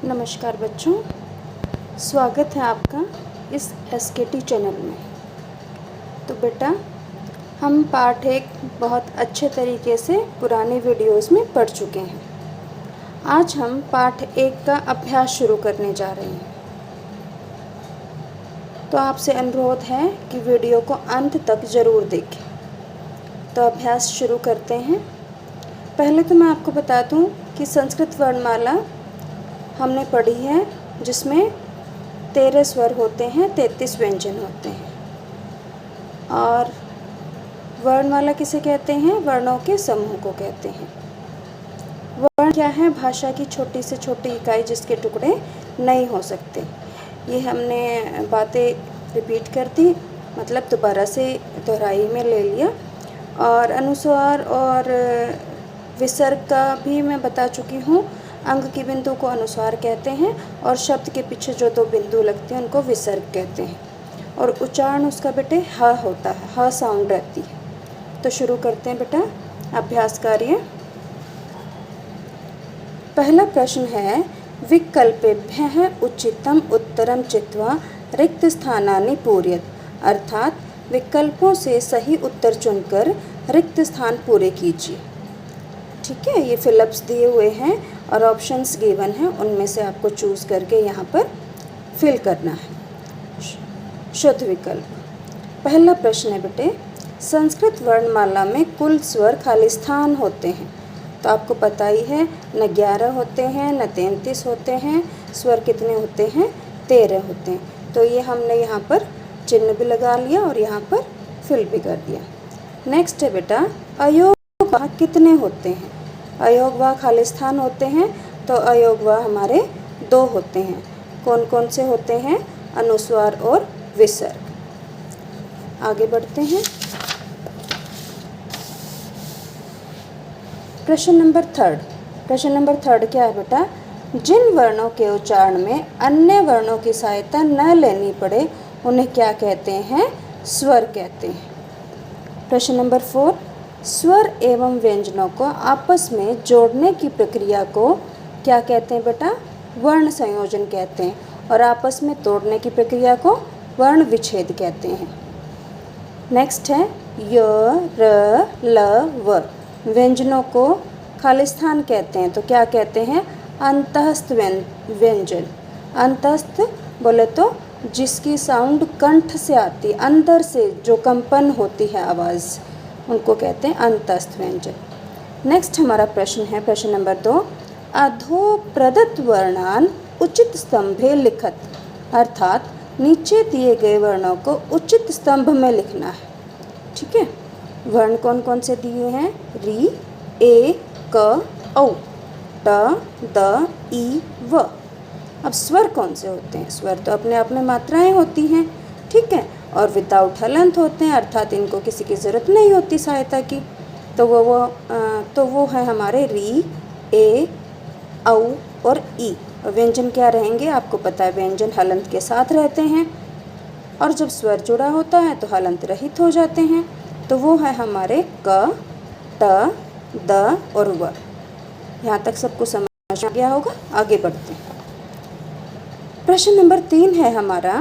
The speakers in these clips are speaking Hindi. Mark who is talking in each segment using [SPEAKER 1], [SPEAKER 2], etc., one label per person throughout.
[SPEAKER 1] नमस्कार बच्चों, स्वागत है आपका इस एसकेटी चैनल में। तो बेटा, हम पाठ 1 बहुत अच्छे तरीके से पुराने वीडियोस में पढ़ चुके हैं। आज हम पाठ 1 का अभ्यास शुरू करने जा रहे हैं। तो आपसे अनुरोध है कि वीडियो को अंत तक ज़रूर देखें। तो अभ्यास शुरू करते हैं। पहले तो मैं आपको बता दूं कि संस्कृत वर्णमाला हमने पढ़ी है, जिसमें 13 स्वर होते हैं, 33 व्यंजन होते हैं। और वर्णमाला किसे कहते हैं? वर्णों के समूह को कहते हैं। वर्ण क्या है? भाषा की छोटी से छोटी इकाई जिसके टुकड़े नहीं हो सकते। ये हमने बातें रिपीट कर दी, मतलब दोबारा से दोहराई में ले लिया। और अनुस्वार और विसर्ग का भी मैं बता चुकी हूँ। अंग की बिंदु को अनुस्वार कहते हैं और शब्द के पीछे जो 2 बिंदु लगते हैं उनको विसर्ग कहते हैं। और उच्चारण उसका बेटे ह होता है, ह साउंड रहती है। तो शुरू करते हैं बेटा अभ्यास कार्य। पहला प्रश्न है, विकल्पेभ्यः उचितम उत्तरम चित्वा रिक्त स्थानानि पूरयत। अर्थात विकल्पों से सही उत्तर चुनकर रिक्त स्थान पूरे कीजिए। ठीक है, ये फिलअप्स दिए हुए हैं और ऑप्शंस गिवन हैं, उनमें से आपको चूज़ करके यहाँ पर फिल करना है। शुद्ध विकल्प। पहला प्रश्न है बेटे, संस्कृत वर्णमाला में कुल स्वर खाली स्थान होते हैं। तो आपको पता ही है, न 11 होते हैं न 33 होते हैं। स्वर कितने होते हैं? 13 होते हैं। तो ये हमने यहाँ पर चिन्ह भी लगा लिया और यहाँ पर फिल भी कर दिया। नेक्स्ट है बेटा, अयोगवाह कितने होते हैं? अयोगवाह खाली स्थान होते हैं, तो अयोगवाह हमारे 2 होते हैं। कौन कौन से होते हैं? अनुस्वार और विसर्ग। आगे बढ़ते हैं। प्रश्न नंबर 3। प्रश्न नंबर 3 क्या है बेटा? जिन वर्णों के उच्चारण में अन्य वर्णों की सहायता न लेनी पड़े उन्हें क्या कहते हैं? स्वर कहते हैं। प्रश्न नंबर 4, स्वर एवं व्यंजनों को आपस में जोड़ने की प्रक्रिया को क्या कहते हैं बेटा? वर्ण संयोजन कहते हैं। और आपस में तोड़ने की प्रक्रिया को वर्ण विच्छेद कहते हैं। नेक्स्ट है य, र, ल, व। व्यंजनों को खाली स्थान कहते हैं, तो क्या कहते हैं? अंतःस्थ व्यंजन। अंतःस्थ बोले तो जिसकी साउंड कंठ से आती, अंदर से जो कंपन होती है आवाज़, उनको कहते हैं अंतःस्थ व्यंजन। नेक्स्ट हमारा प्रश्न है, प्रश्न नंबर 2, अधो प्रदत्त वर्णान उचित स्तंभे लिखत। अर्थात नीचे दिए गए वर्णों को उचित स्तंभ में लिखना है। ठीक है, वर्ण कौन कौन से दिए हैं? री, ए, क, औ, ट, द, ई, व। अब स्वर कौन से होते हैं? स्वर तो अपने आप में मात्राएं होती हैं, ठीक है, और विदाउट हलंत होते हैं, अर्थात इनको किसी की ज़रूरत नहीं होती सहायता की। तो वो है हमारे री, ए, औ और ई। और व्यंजन क्या रहेंगे? आपको पता है, व्यंजन हलंत के साथ रहते हैं और जब स्वर जुड़ा होता है तो हलंत रहित हो जाते हैं। तो वो है हमारे क, ट, द और व। यहाँ तक सबको समझ आ गया होगा। आगे बढ़ते हैं। प्रश्न नंबर 3 है हमारा,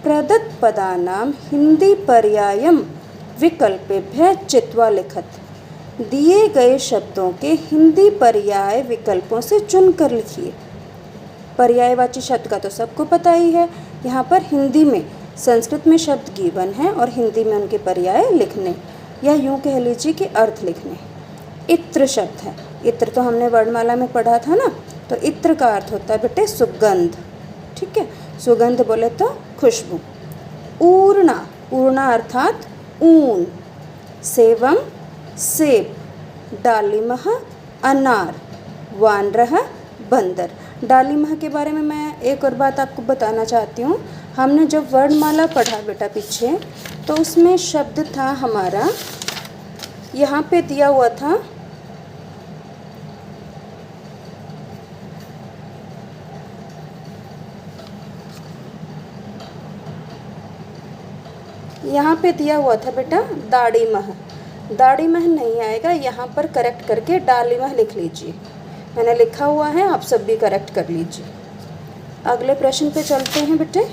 [SPEAKER 1] प्रदत्त पदानाम हिंदी पर्यायम विकल्पेभ्यः चित्वा लिखत। दिए गए शब्दों के हिंदी पर्याय विकल्पों से चुनकर लिखिए। पर्यायवाची शब्द का तो सबको पता ही है। यहाँ पर हिंदी में, संस्कृत में शब्द गिवन है और हिंदी में उनके पर्याय लिखने, या यूँ कह लीजिए कि अर्थ लिखने। इत्र शब्द है। इत्र तो हमने वर्णमाला में पढ़ा था ना। तो इत्र का अर्थ होता है बेटे सुगंध। ठीक है, सुगंध बोले तो खुशबू। ऊर्णा, ऊर्णा अर्थात ऊन। सेवम सेब। डालिमः अनार। वानरः बंदर। डालिमः के बारे में मैं एक और बात आपको बताना चाहती हूँ। हमने जब वर्णमाला पढ़ा बेटा पीछे, तो उसमें शब्द था हमारा, यहाँ पे दिया हुआ था बेटा दाढ़ीमह। दाढ़ीमह नहीं आएगा, यहाँ पर करेक्ट करके डालिमह लिख लीजिए। मैंने लिखा हुआ है, आप सब भी करेक्ट कर लीजिए। अगले प्रश्न पे चलते हैं बेटे।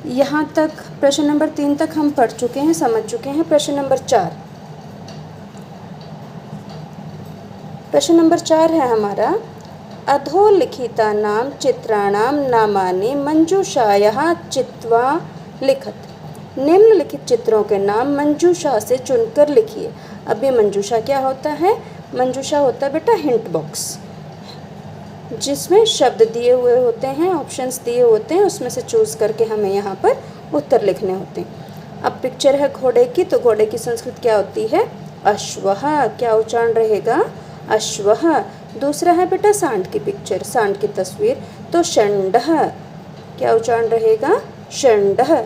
[SPEAKER 1] यहाँ तक प्रश्न नंबर 3 तक हम पढ़ चुके हैं, समझ चुके हैं। प्रश्न नंबर 4, प्रश्न नंबर 4 है हमारा, अधोलिखिता नाम चित्राणाम नामानि मंजूषायाः चित्वा लिखत। निम्नलिखित चित्रों के नाम मंजूषा से चुनकर लिखिए। अब ये मंजूषा क्या होता है? मंजूषा होता है बेटा हिंट बॉक्स, जिसमें शब्द दिए हुए होते हैं, ऑप्शंस दिए होते हैं, उसमें से चूज़ करके हमें यहाँ पर उत्तर लिखने होते हैं। अब पिक्चर है घोड़े की, तो घोड़े की संस्कृत क्या होती है? अश्वः। क्या उच्चारण रहेगा? अश्वः। दूसरा है बेटा सांड की पिक्चर, सांड की तस्वीर, तो षण्डः। क्या उच्चारण रहेगा? षण्डः।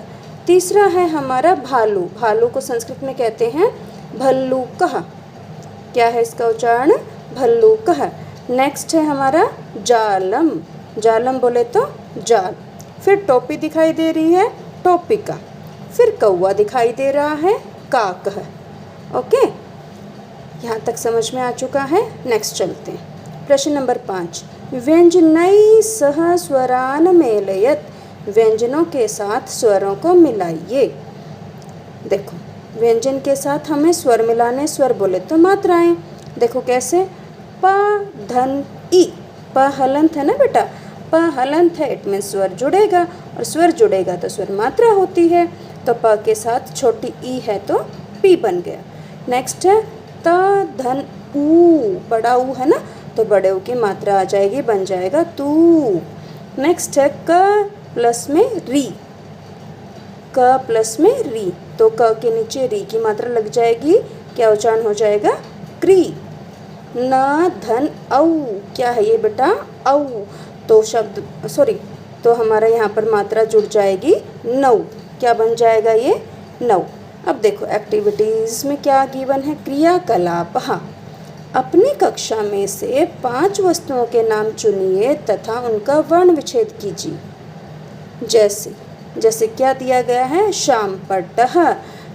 [SPEAKER 1] तीसरा है हमारा भालू, भालू को संस्कृत में कहते हैं भल्लूकः। क्या है इसका उच्चारण? भल्लूकः। नेक्स्ट है हमारा जालम, जालम बोले तो जाल। फिर टोपी दिखाई दे रही है, टोपिका। फिर कौवा दिखाई दे रहा है, काकः। ओके, यहाँ तक समझ में आ चुका है। नेक्स्ट चलते हैं। प्रश्न नंबर 5, व्यंजनैः सह स्वरान् मेलयत। व्यंजनों के साथ स्वरों को मिलाइए। देखो, व्यंजन के साथ हमें स्वर मिलाने, स्वर बोले तो मात्राएं। देखो कैसे, प धन ई, प हलंत है ना बेटा, प हलंत है, इट मीन्स स्वर जुड़ेगा, और स्वर जुड़ेगा तो स्वर मात्रा होती है। तो प के साथ छोटी ई है तो पी बन गया। नेक्स्ट है त धन ऊ, बड़ा ऊ है ना, तो बड़े ऊ की मात्रा आ जाएगी, बन जाएगा तू। नेक्स्ट है क प्लस में री, क प्लस में री, तो क के नीचे री की मात्रा लग जाएगी, क्या उच्चारण हो जाएगा? क्री। न धन औ, क्या है ये बेटा? औ, तो शब्द तो हमारा यहाँ पर मात्रा जुड़ जाएगी 9, क्या बन जाएगा ये? 9। अब देखो एक्टिविटीज़ में क्या गिवन है? क्रियाकलाप। हाँ, अपनी कक्षा में से 5 वस्तुओं के नाम चुनिए तथा उनका वर्ण विच्छेद कीजिए। जैसे क्या दिया गया है? शामपट्टः।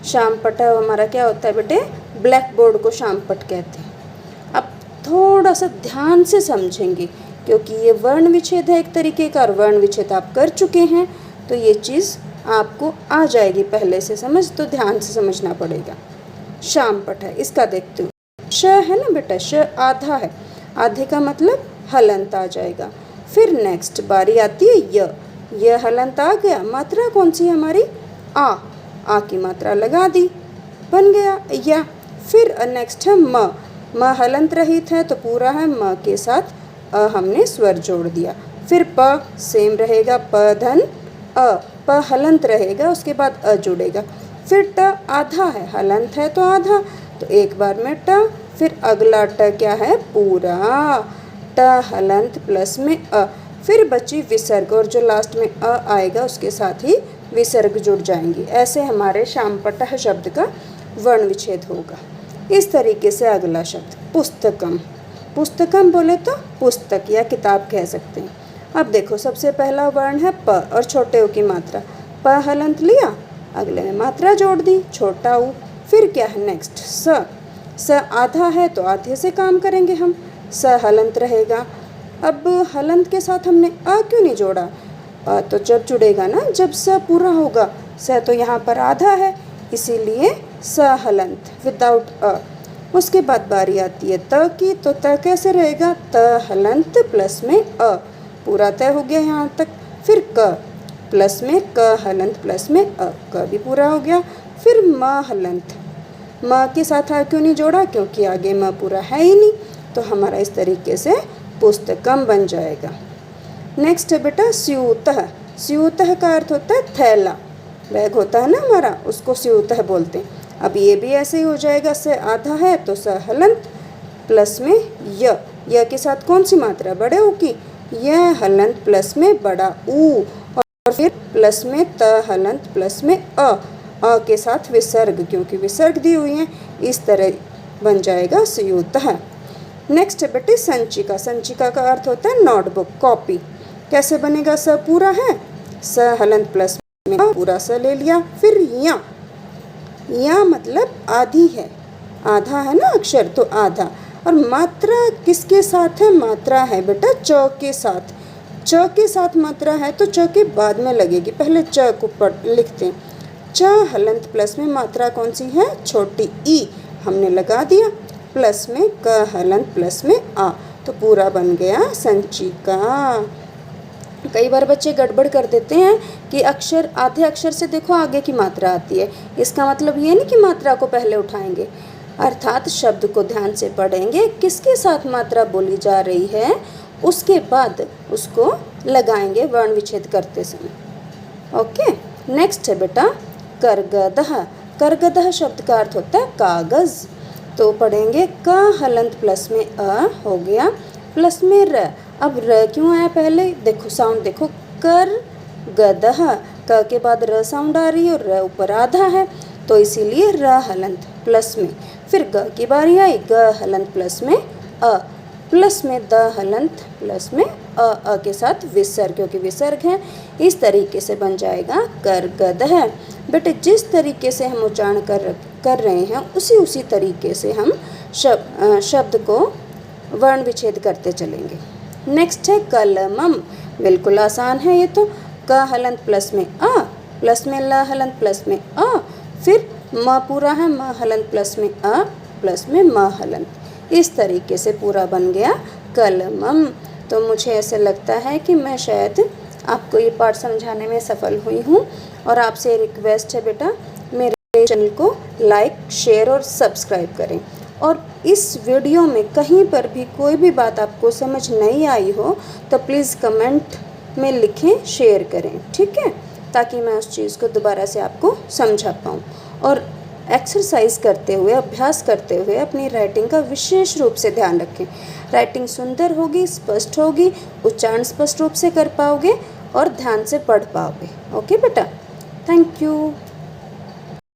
[SPEAKER 1] शामपट्टः हमारा क्या होता है बेटे? ब्लैक बोर्ड को शामपट कहते हैं। अब थोड़ा सा ध्यान से समझेंगे, क्योंकि ये वर्ण विच्छेद है एक तरीके का, और वर्ण विच्छेद आप कर चुके हैं, तो ये चीज़ आपको आ जाएगी पहले से समझ, तो ध्यान से समझना पड़ेगा। शामपट है, इसका देखते हो, श है ना बेटा, श आधा है, आधे का मतलब हलंत आ जाएगा। फिर नेक्स्ट बारी आती है य हलंत आ गया, मात्रा कौन सी है हमारी? आ की मात्रा लगा दी, बन गया या। फिर नेक्स्ट है म हलंत रहित है तो पूरा है, म के साथ हमने स्वर जोड़ दिया। फिर प सेम रहेगा, प धन अ, प हलंत रहेगा, उसके बाद अ जुड़ेगा। फिर ट आधा है, हलंत है तो आधा, तो एक बार में ट। फिर अगला ट क्या है? पूरा, ट हलंत प्लस में अ। फिर बची विसर्ग, और जो लास्ट में अ आएगा उसके साथ ही विसर्ग जुड़ जाएंगी। ऐसे हमारे शामपट्टः शब्द का वर्ण विच्छेद होगा। इस तरीके से अगला शब्द पुस्तकम, पुस्तकम बोले तो पुस्तक या किताब कह सकते हैं। अब देखो, सबसे पहला वर्ण है प और छोटे ऊ की मात्रा, प हलंत लिया, अगले में मात्रा जोड़ दी, छोटा ऊ। फिर क्या है नेक्स्ट? स आधा है तो आधे से काम करेंगे हम, स हलंत रहेगा। अब हलंत के साथ हमने अ क्यों नहीं जोड़ा? अ तो जब जुड़ेगा ना, जब स पूरा होगा। स तो यहाँ पर आधा है, इसीलिए स हलंत विदाउट अ। उसके बाद बारी आती है त की, तो त कैसे रहेगा? त हलंत प्लस में अ, पूरा तय हो गया यहाँ तक। फिर क प्लस में क हलंत प्लस में अ, क भी पूरा हो गया। फिर म हलंत, म के साथ आ क्यों नहीं जोड़ा? क्योंकि आगे म पूरा है ही नहीं, तो हमारा इस तरीके से पुस्तकम बन जाएगा। नेक्स्ट है बेटा स्यूतः। स्यूतः का अर्थ होता है थैला, बैग होता है ना हमारा, उसको स्यूतः बोलते हैं। अब ये भी ऐसे ही हो जाएगा, स आधा है तो स हलंत प्लस में य के साथ कौन सी मात्रा? बड़े ऊ की, य हलंत प्लस में बड़ा ऊ, और फिर प्लस में त हलंत प्लस में अ के साथ विसर्ग, क्योंकि विसर्ग दी हुई है, इस तरह बन जाएगा स्यूतः। नेक्स्ट है बेटे संचिका। संचिका का अर्थ होता है नोटबुक, कॉपी। कैसे बनेगा? स पूरा है, स हलंत प्लस में पूरा स ले लिया। फिर या मतलब आधी है, आधा है ना अक्षर, तो आधा। और मात्रा किसके साथ है? मात्रा है बेटा च के साथ। च के साथ मात्रा है तो च के बाद में लगेगी, पहले च को पढ़ लिखते हैं। च हलंत प्लस में मात्रा कौन सी है, छोटी ई, हमने लगा दिया, प्लस में क हलंत प्लस में आ, तो पूरा बन गया संचिका। कई बार बच्चे गड़बड़ कर देते हैं कि अक्षर, आधे अक्षर से देखो आगे की मात्रा आती है, इसका मतलब ये नहीं कि मात्रा को पहले उठाएंगे, अर्थात शब्द को ध्यान से पढ़ेंगे, किसके साथ मात्रा बोली जा रही है, उसके बाद उसको लगाएंगे वर्ण विच्छेद करते समय। ओके, नेक्स्ट है बेटा करगदह। करगदह शब्द का अर्थ होता है कागज, तो पढ़ेंगे क हलंत प्लस में अ हो गया, प्लस में र। अब र क्यों आया पहले, देखो साउंड देखो, कर गदह, क के बाद र साउंड आ रही है और र ऊपर आधा है, तो इसीलिए र हलंत प्लस में। फिर ग की बारी आई, ग हलंत प्लस में अ, प्लस में द हलंत प्लस में अ के साथ विसर्ग, क्योंकि विसर्ग है, इस तरीके से बन जाएगा करगदह। बेटे जिस तरीके से हम उच्चारण कर रहे हैं उसी तरीके से हम शब्द को वर्ण विच्छेद करते चलेंगे। नेक्स्ट है कलमम, बिल्कुल आसान है ये तो, क हलंत प्लस में अ, प्लस में ल हलंत प्लस में अ, फिर म पूरा है, म हलंत प्लस में अ, प्लस में म हलंत, इस तरीके से पूरा बन गया कलमम। तो मुझे ऐसा लगता है कि मैं शायद आपको ये पाठ समझाने में सफल हुई हूँ, और आपसे रिक्वेस्ट है बेटा मेरे चैनल को लाइक, शेयर और सब्सक्राइब करें, और इस वीडियो में कहीं पर भी कोई भी बात आपको समझ नहीं आई हो तो प्लीज़ कमेंट में लिखें, शेयर करें, ठीक है, ताकि मैं उस चीज़ को दोबारा से आपको समझा पाऊँ। और एक्सरसाइज करते हुए, अभ्यास करते हुए अपनी राइटिंग का विशेष रूप से ध्यान रखें। राइटिंग सुंदर होगी, स्पष्ट होगी, उच्चारण स्पष्ट रूप से कर पाओगे और ध्यान से पढ़ पाओगे। ओके बेटा, थैंक यू।